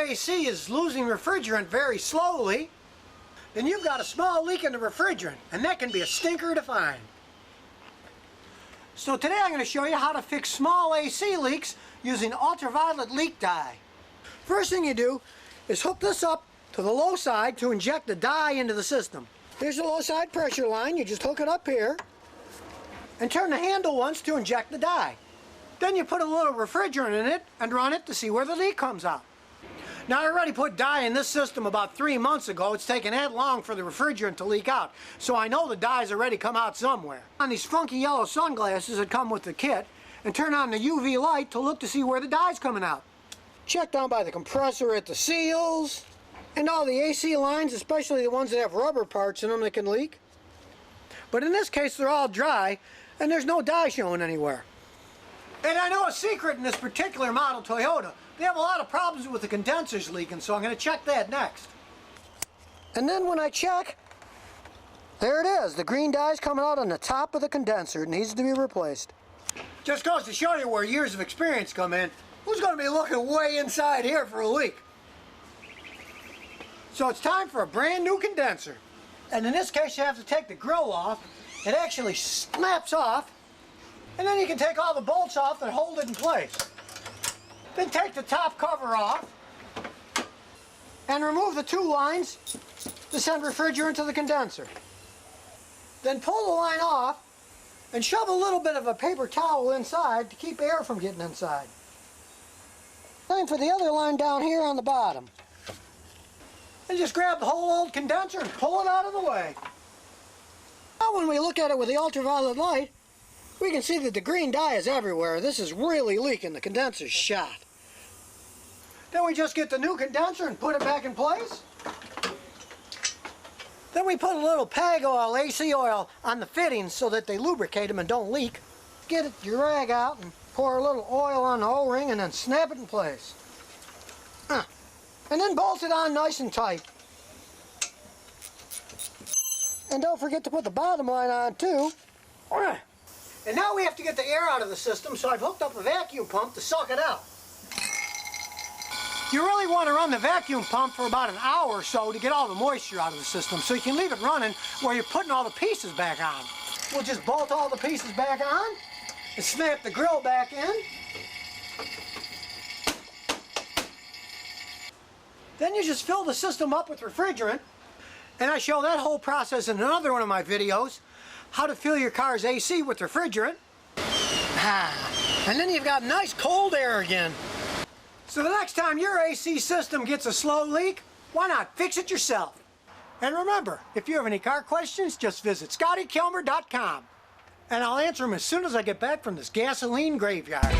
AC is losing refrigerant very slowly, then you've got a small leak in the refrigerant, and that can be a stinker to find. So today I'm going to show you how to fix small AC leaks using ultraviolet leak dye. First thing you do is hook this up to the low side to inject the dye into the system. Here's the low side pressure line. You just hook it up here and turn the handle once to inject the dye. Then you put a little refrigerant in it and run it to see where the leak comes out. Now I already put dye in this system about 3 months ago. It's taken that long for the refrigerant to leak out, so I know the dye's already come out somewhere. On these funky yellow sunglasses that come with the kit, and turn on the UV light to look to see where the dye's coming out. Check down by the compressor at the seals, and all the AC lines, especially the ones that have rubber parts in them that can leak. But in this case they're all dry, and there's no dye showing anywhere. And I know a secret in this particular model Toyota. They have a lot of problems with the condensers leaking, so I'm going to check that next. And then when I check, there it is. The green dye's coming out on the top of the condenser. It needs to be replaced. Just goes to show you where years of experience come in. Who's going to be looking way inside here for a leak? So it's time for a brand new condenser. And in this case you have to take the grill off. It actually snaps off. And then you can take all the bolts off that hold it in place. Then take the top cover off and remove the 2 lines to send refrigerant to the condenser. Then pull the line off and shove a little bit of a paper towel inside to keep air from getting inside. Same for the other line down here on the bottom. And just grab the whole old condenser and pull it out of the way. Now when we look at it with the ultraviolet light, we can see that the green dye is everywhere. This is really leaking. The condenser's shot. Then we just get the new condenser and put it back in place. Then we put a little PEG oil, AC oil, on the fittings so that they lubricate them and don't leak. Get your rag out and pour a little oil on the O-ring and then snap it in place. And then bolt it on nice and tight. And don't forget to put the bottom line on too. And now we have to get the air out of the system, so I've hooked up a vacuum pump to suck it out. You really want to run the vacuum pump for about an hour or so to get all the moisture out of the system, so you can leave it running while you're putting all the pieces back on. We'll just bolt all the pieces back on and snap the grill back in. Then you just fill the system up with refrigerant, and I show that whole process in another one of my videos, how to fill your car's AC with refrigerant. And then you've got nice cold air again. So the next time your AC system gets a slow leak, why not fix it yourself? And remember, if you have any car questions, just visit ScottyKilmer.com. And I'll answer them as soon as I get back from this gasoline graveyard.